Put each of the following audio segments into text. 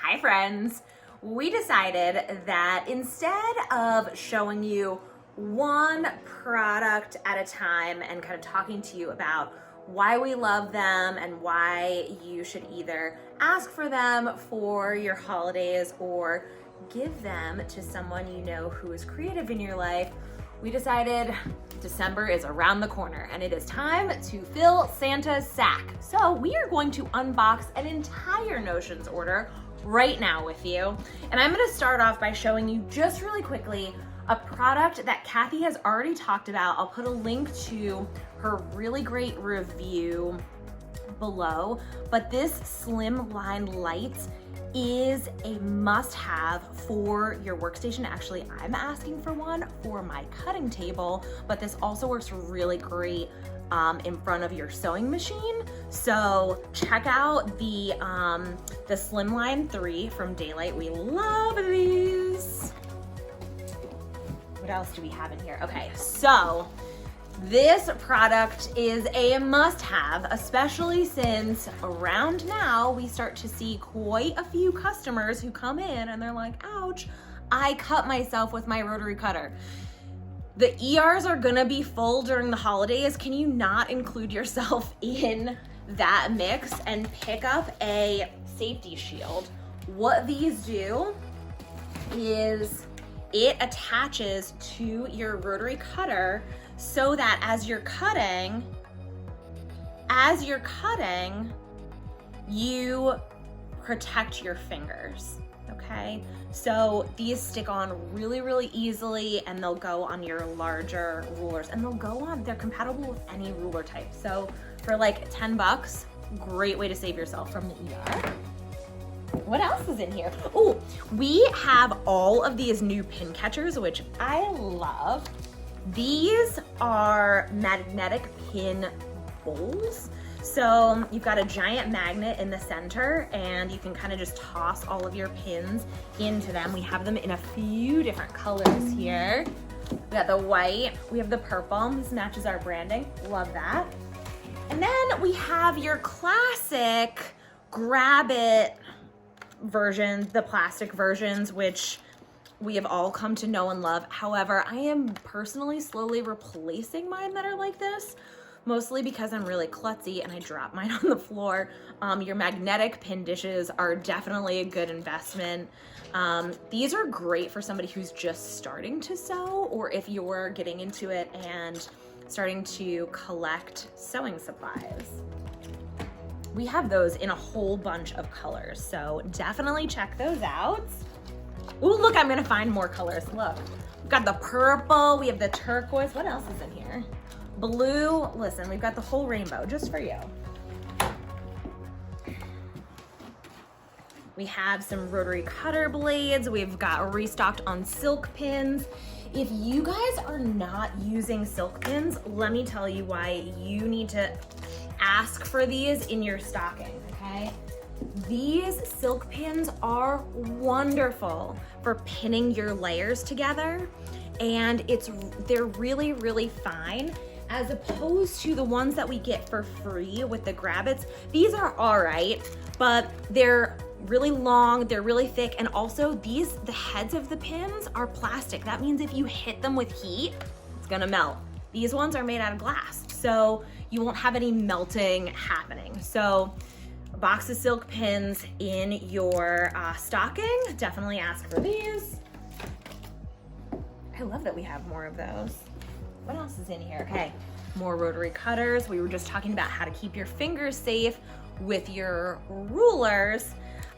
Hi friends! We decided that instead of showing you one product at a time and kind of talking to you about why we love them and why you should either ask for them for your holidays or give them to someone you know who is creative in your life, we decided December is around the corner and it is time to fill Santa's sack. So we are going to unbox an entire Notions order right now with you. And I'm gonna start off by showing you just really quickly a product that Kathy has already talked about. I'll put a link to her really great review below, but this slim line light is a must-have for your workstation. Actually, I'm asking for one for my cutting table, but this also works really great in front of your sewing machine. So check out the Slimline 3 from Daylight. We love these. What else do we have in here? Okay, so this product is a must-have, especially since around now we start to see quite a few customers who come in and they're like, ouch, I cut myself with my rotary cutter. The ERs are gonna be full during the holidays. Can you not include yourself in that mix and pick up a safety shield? What these do is it attaches to your rotary cutter so that as you're cutting, you protect your fingers, okay? So these stick on really, really easily and they'll go on your larger rulers and they're compatible with any ruler type. So for like 10 bucks, great way to save yourself from the ER. What else is in here? Oh, we have all of these new pin catchers, which I love. These are magnetic pin bowls. So you've got a giant magnet in the center and you can kind of just toss all of your pins into them. We have them in a few different colors here. We got the white, we have the purple. This matches our branding, love that. And then we have your classic grab it versions, the plastic versions, which we have all come to know and love. However, I am personally slowly replacing mine that are like this, mostly because I'm really klutzy and I drop mine on the floor. Your magnetic pin dishes are definitely a good investment. These are great for somebody who's just starting to sew, or if you're getting into it and starting to collect sewing supplies. We have those in a whole bunch of colors, so definitely check those out. Ooh, look, I'm gonna find more colors. Look, we've got the purple, we have the turquoise. What else is in here? Blue. Listen, we've got the whole rainbow just for you. We have some rotary cutter blades. We've got restocked on silk pins. If you guys are not using silk pins, let me tell you why you need to ask for these in your stocking, okay? These silk pins are wonderful for pinning your layers together, and they're really, really fine, as opposed to the ones that we get for free with the grab-its. These are all right, but they're really long, they're really thick, and also the heads of the pins are plastic. That means if you hit them with heat, it's gonna melt. These ones are made out of glass, so you won't have any melting happening. So a box of silk pins in your stocking, definitely ask for these. I love that we have more of those. What else is in here? Okay, more rotary cutters. We were just talking about how to keep your fingers safe with your rulers.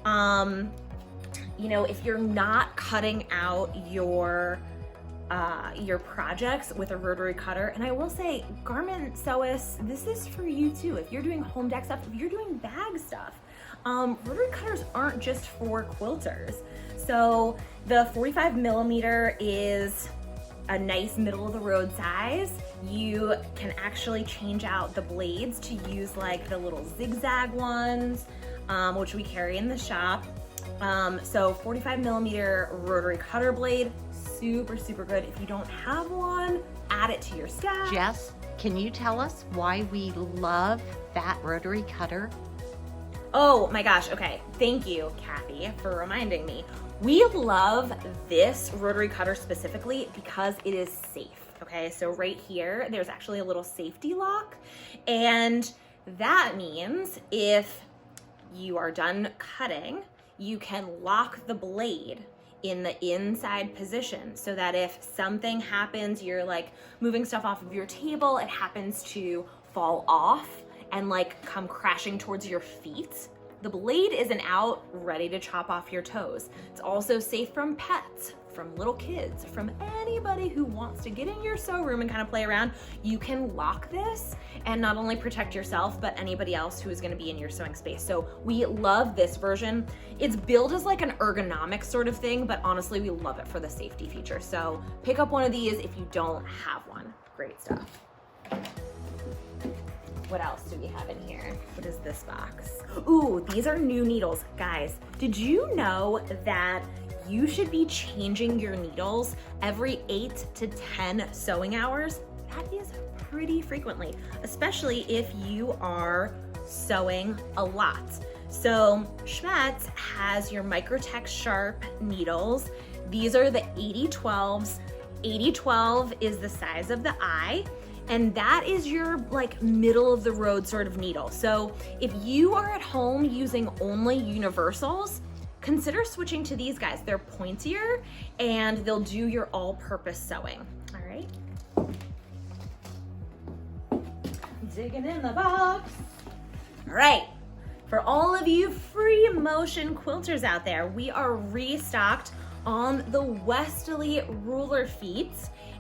You know, if you're not cutting out your projects with a rotary cutter, and I will say, garment sewists, this is for you too. If you're doing home deck stuff, if you're doing bag stuff, rotary cutters aren't just for quilters. So the 45 millimeter is a nice middle of the road size. You can actually change out the blades to use like the little zigzag ones, which we carry in the shop. So 45 millimeter rotary cutter blade, super, super good. If you don't have one, add it to your stash. Jess, can you tell us why we love that rotary cutter? Oh my gosh, okay. Thank you, Kathy, for reminding me. We love this rotary cutter specifically because it is safe, okay? So right here, there's actually a little safety lock, and that means if you are done cutting, you can lock the blade in the inside position so that if something happens, you're like moving stuff off of your table, it happens to fall off and like come crashing towards your feet, the blade isn't out ready to chop off your toes. It's also safe from pets, from little kids, from anybody who wants to get in your sew room and kind of play around. You can lock this and not only protect yourself, but anybody else who is gonna be in your sewing space. So we love this version. It's billed as like an ergonomic sort of thing, but honestly, we love it for the safety feature. So pick up one of these if you don't have one. Great stuff. What else do we have in here? What is this box? Ooh, these are new needles. Guys, did you know that you should be changing your needles every 8 to 10 sewing hours? That is pretty frequently, especially if you are sewing a lot. So Schmetz has your Microtech Sharp needles. These are the 8012s. 8012 is the size of the eye, and that is your like middle of the road sort of needle. So if you are at home using only universals, consider switching to these guys. They're pointier and they'll do your all-purpose sewing. All right. Digging in the box. All right. For all of you free motion quilters out there, we are restocked on the Westerly ruler feet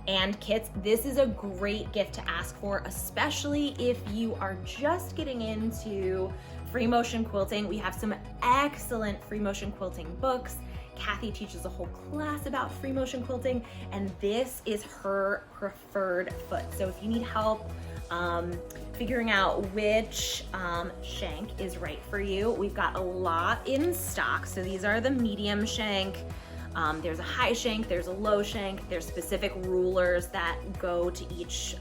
and kits. This is a great gift to ask for, especially if you are just getting into free motion quilting. We have some excellent free motion quilting books. Kathy teaches a whole class about free motion quilting, and this is her preferred foot. So if you need help figuring out which shank is right for you, we've got a lot in stock. So these are the medium shank. There's a high shank, there's a low shank, there's specific rulers that go to each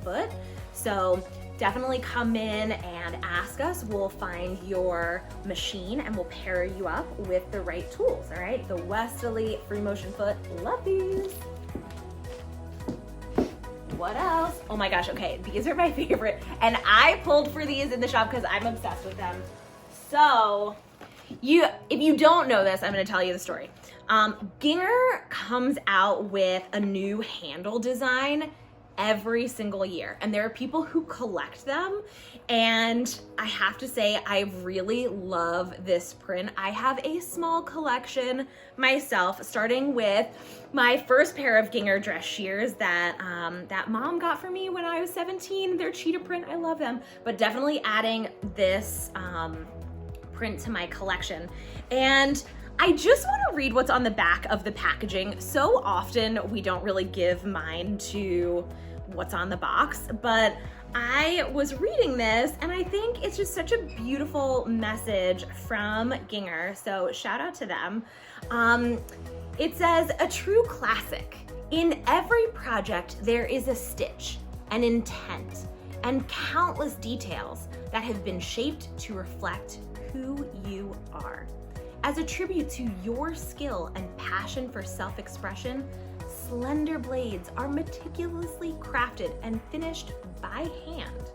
foot. So definitely come in and ask us. We'll find your machine and we'll pair you up with the right tools, all right? The Westerly free motion foot, love these. What else? Oh my gosh, okay, these are my favorite. And I pulled for these in the shop because I'm obsessed with them. So, if you don't know this, I'm gonna tell you the story. Ginger comes out with a new handle design every single year, and there are people who collect them, and I have to say I really love this print. I have a small collection myself, starting with my first pair of Ginger dress shears that that mom got for me when I was 17. They're cheetah print, I love them, but definitely adding this print to my collection. And I just want to read what's on the back of the packaging. So often we don't really give mind to what's on the box, but I was reading this and I think it's just such a beautiful message from Ginger. So shout out to them. It says, a true classic. In every project, there is a stitch, an intent, and countless details that have been shaped to reflect who you are. As a tribute to your skill and passion for self-expression, slender blades are meticulously crafted and finished by hand.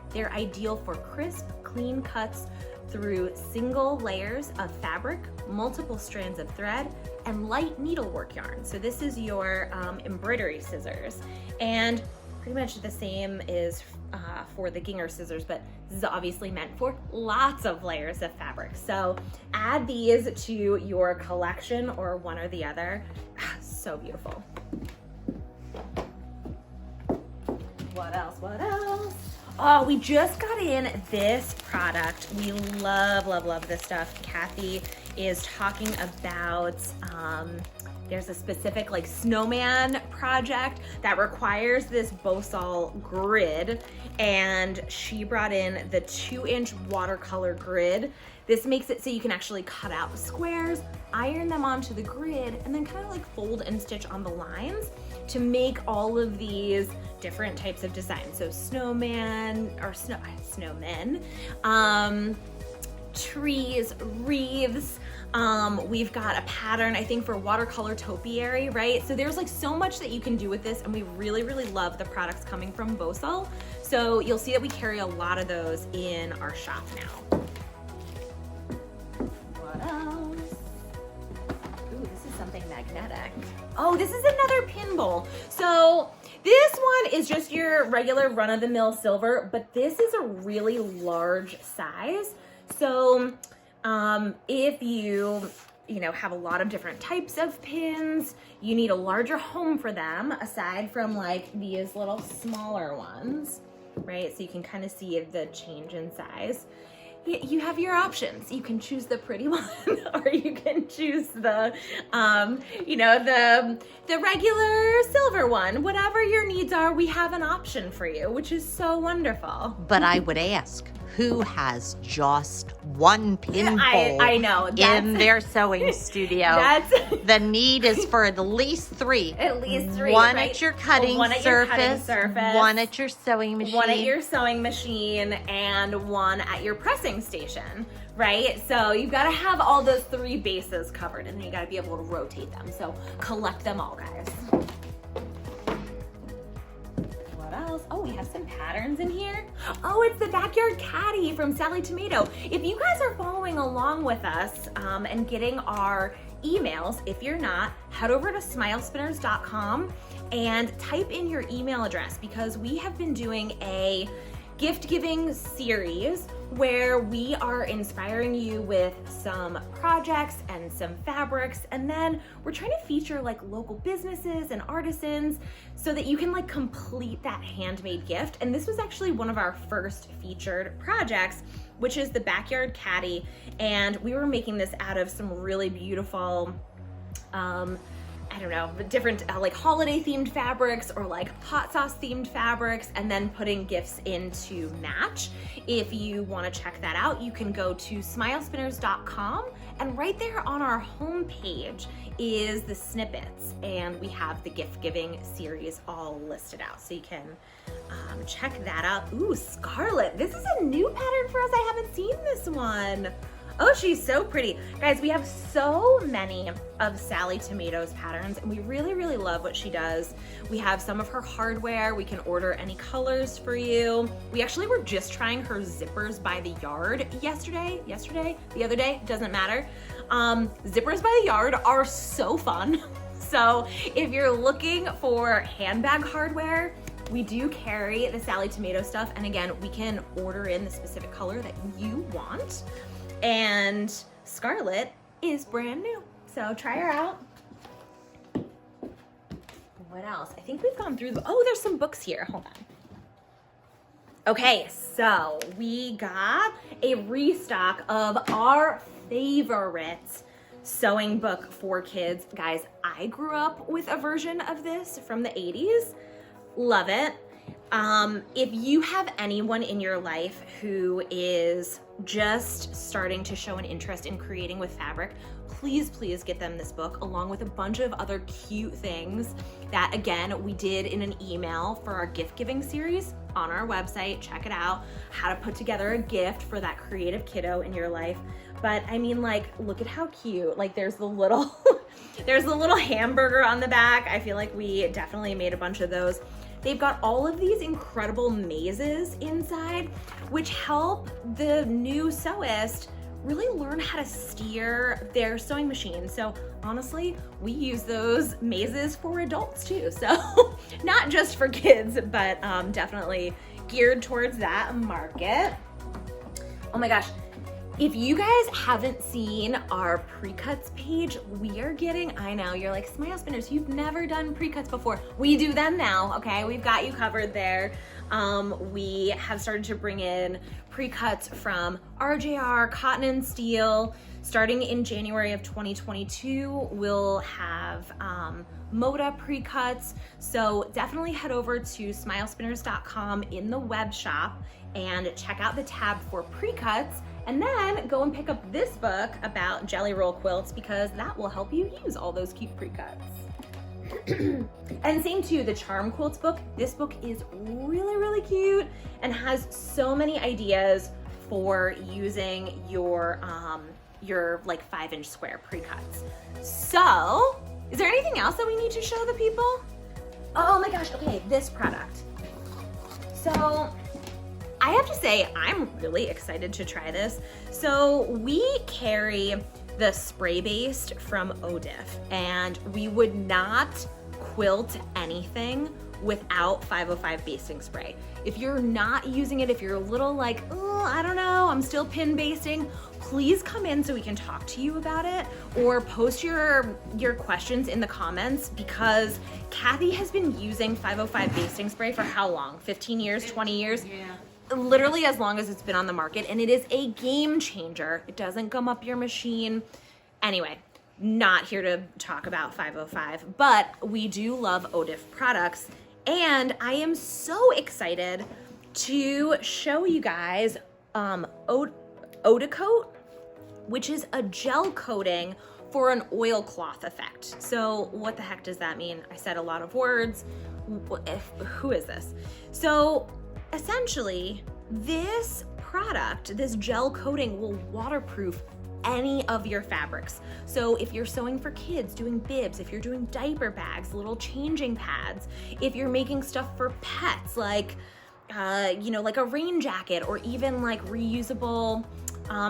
They're ideal for crisp, clean cuts through single layers of fabric, multiple strands of thread, and light needlework yarn. So this is your embroidery scissors. And pretty much the same is for the Ginger scissors, but this is obviously meant for lots of layers of fabric. So add these to your collection or one or the other. So beautiful. What else? What else? Oh, we just got in this product. We love, love, love this stuff. Kathy is talking about, there's a specific like snowman project that requires this Bosal grid, and she brought in the 2-inch watercolor grid. This makes it so you can actually cut out squares, iron them onto the grid, and then kind of like fold and stitch on the lines to make all of these different types of designs. So snowman or snowmen, trees, wreaths. We've got a pattern, I think, for watercolor topiary, right? So there's like so much that you can do with this, and we really, really love the products coming from Bosal. So you'll see that we carry a lot of those in our shop now. What else? Ooh, this is something magnetic. Oh, this is another pin bowl. So this one is just your regular run-of-the-mill silver, but this is a really large size. So if you have a lot of different types of pins, you need a larger home for them aside from like these little smaller ones, right? So you can kind of see the change in size. You have your options. You can choose the pretty one or you can choose the, the regular silver one. Whatever your needs are, we have an option for you, which is so wonderful. But I would ask, who has just one pin bowl I know, in their sewing studio? The need is for at least three. At least three, One right? at your cutting surface, one at your sewing machine. One at your sewing machine, and one at your pressing station, right? So you've got to have all those three bases covered, and then you got to be able to rotate them. So collect them all, guys. Oh, we have some patterns in here. Oh, it's the Backyard Caddy from Sally Tomato. If you guys are following along with us and getting our emails, if you're not, head over to smilespinners.com and type in your email address, because we have been doing a gift giving series where we are inspiring you with some projects and some fabrics, and then we're trying to feature like local businesses and artisans so that you can like complete that handmade gift. And this was actually one of our first featured projects, which is the Backyard Caddy, and we were making this out of some really beautiful different like holiday themed fabrics or like hot sauce themed fabrics, and then putting gifts in to match. If you want to check that out, you can go to smilespinners.com, and right there on our homepage is the snippets, and we have the gift giving series all listed out, so you can check that out. Ooh, Scarlet, this is a new pattern for us. I haven't seen this one. Oh, she's so pretty. Guys, we have so many of Sally Tomato's patterns, and we really, really love what she does. We have some of her hardware. We can order any colors for you. We actually were just trying her zippers by the yard the other day, doesn't matter. Zippers by the yard are so fun. So if you're looking for handbag hardware, we do carry the Sally Tomato stuff. And again, we can order in the specific color that you want. And Scarlet is brand new, so try her out. What else? I think we've gone through oh, there's some books here. Hold on. Okay, so we got a restock of our favorite sewing book for kids. Guys, I grew up with a version of this from the 80s. Love it. If you have anyone in your life who is just starting to show an interest in creating with fabric, please get them this book, along with a bunch of other cute things that, again, we did in an email for our gift giving series on our website. Check it out, how to put together a gift for that creative kiddo in your life. But I mean, like, look at how cute. Like, there's the little there's the little hamburger on the back. I feel like we definitely made a bunch of those. They've got all of these incredible mazes inside, which help the new sewist really learn how to steer their sewing machine. So honestly, we use those mazes for adults too. So not just for kids, but definitely geared towards that market. Oh my gosh. If you guys haven't seen our pre-cuts page, we are getting, I know, you're like, Smile Spinners, you've never done pre-cuts before. We do them now, okay? We've got you covered there. We have started to bring in pre-cuts from RJR, Cotton and Steel. Starting in January of 2022, we'll have Moda pre-cuts. So definitely head over to smilespinners.com in the web shop and check out the tab for pre-cuts, and then go and pick up this book about jelly roll quilts, because that will help you use all those cute pre-cuts. And same too, the Charm Quilts book. This book is really, really cute and has so many ideas for using your like 5-inch square pre-cuts. So, is there anything else that we need to show the people? Oh my gosh, okay, this product. So, I have to say, I'm really excited to try this. So, we carry the spray based from Odif, and we would not quilt anything without 505 basting spray. If you're not using it, if you're a little like, oh, I don't know, I'm still pin basting, please come in so we can talk to you about it, or post your questions in the comments, because Kathy has been using 505 basting spray for how long? 15 years, 20 years? Yeah. Literally as long as it's been on the market, and it is a game changer. It doesn't gum up your machine. Anyway, not here to talk about 505, but we do love Odif products, and I am so excited to show you guys Otico, which is a gel coating for an oilcloth effect. So what the heck does that mean? I said a lot of words. Who is this? So essentially, this product, this gel coating, will waterproof any of your fabrics. So if you're sewing for kids, doing bibs, if you're doing diaper bags, little changing pads, if you're making stuff for pets, like, like a rain jacket, or even like reusable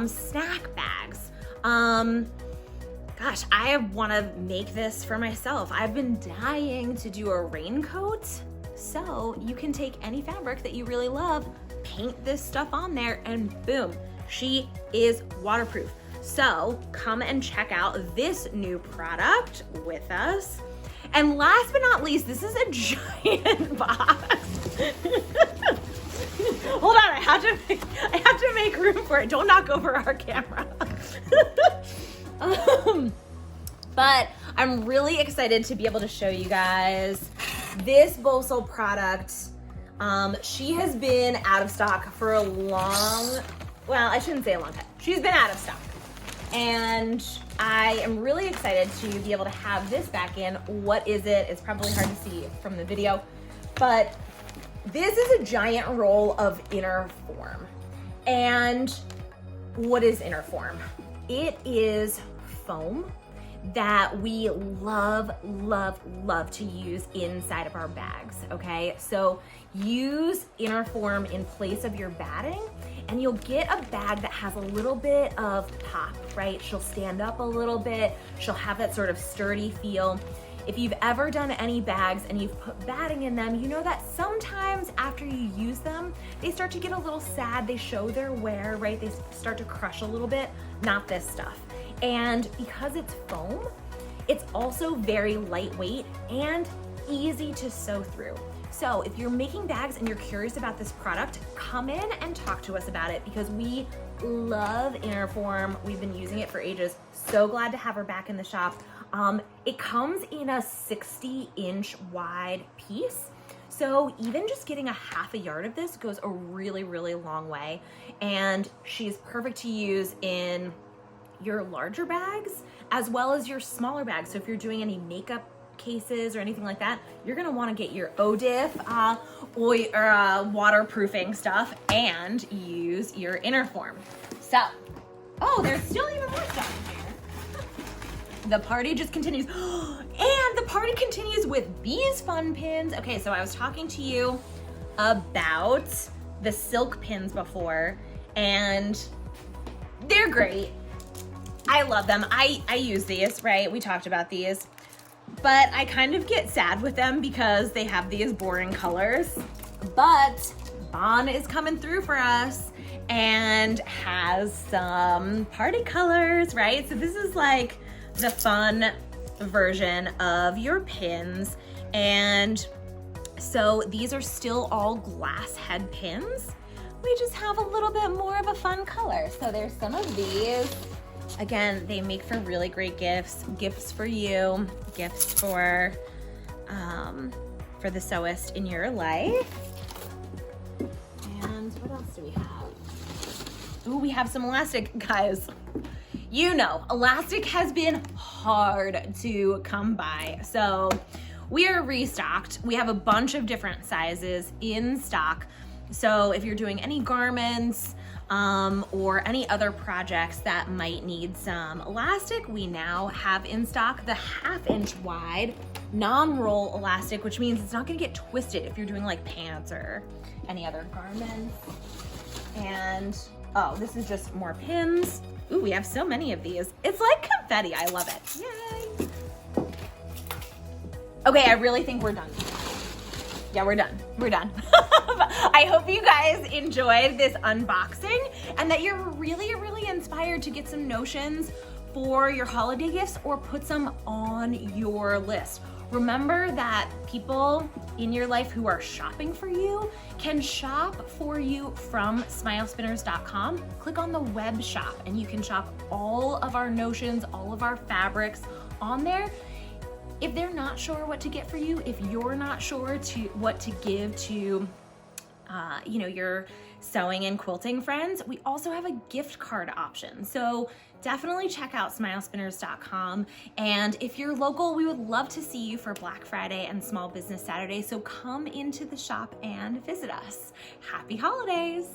snack bags. Gosh, I want to make this for myself. I've been dying to do a raincoat. So you can take any fabric that you really love, paint this stuff on there, and boom, she is waterproof. So come and check out this new product with us. And last but not least, this is a giant box. Hold on, I have to make room for it. Don't knock over our camera. But I'm really excited to be able to show you guys this Bosal product. She has been out of stock for a long, well, I shouldn't say a long time. She's been out of stock. And I am really excited to be able to have this back in. What is it? It's probably hard to see from the video, but this is a giant roll of inner form. And what is inner form? It is foam that we love to use inside of our bags, okay? So use inner form in place of your batting, and you'll get a bag that has a little bit of pop, right? She'll stand up a little bit. She'll have that sort of sturdy feel. If you've ever done any bags and you've put batting in them, you know that sometimes after you use them, they start to get a little sad. They show their wear, right? They start to crush a little bit. Not this stuff. And because it's foam, it's also very lightweight and easy to sew through. So if you're making bags and you're curious about this product, come in and talk to us about it, because we love inner form. We've been using it for ages. So glad to have her back in the shop. It comes in a 60-inch wide piece. So even just getting a half a yard of this goes a really long way. And she's perfect to use in your larger bags as well as your smaller bags. So if you're doing any makeup cases or anything like that, you're gonna wanna get your Odif waterproofing stuff and use your inner form. So, oh, there's still even more stuff in here. The party just continues. And the party continues with these fun pins. Okay, so I was talking to you about the silk pins before, and they're great. I love them. I use these, right? We talked about these. But I kind of get sad with them because they have these boring colors. But Bon is coming through for us and has some party colors, right? So this is like the fun version of your pins. And so these are still all glass head pins. We just have a little bit more of a fun color. So there's some of these. Again, they make for really great gifts. Gifts for you, gifts for the sewist in your life. And what else do we have? Ooh, we have some elastic, guys. You know, elastic has been hard to come by. So we are restocked. We have a bunch of different sizes in stock. So if you're doing any garments, or any other projects that might need some elastic, we now have in stock the 1/2 inch wide non-roll elastic, which means it's not gonna get twisted if you're doing like pants or any other garments. And oh, this is just more pins. Ooh, we have so many of these. It's like confetti, I love it. Yay. Okay, I really think we're done. Yeah, we're done. We're done. I hope you guys enjoyed this unboxing and that you're really, really inspired to get some notions for your holiday gifts or put some on your list. Remember that people in your life who are shopping for you can shop for you from smilespinners.com. Click on the web shop and you can shop all of our notions, all of our fabrics on there. If they're not sure what to get for you, if you're not sure what to give to your sewing and quilting friends, we also have a gift card option. So definitely check out smilespinners.com. And if you're local, we would love to see you for Black Friday and Small Business Saturday. So come into the shop and visit us. Happy holidays.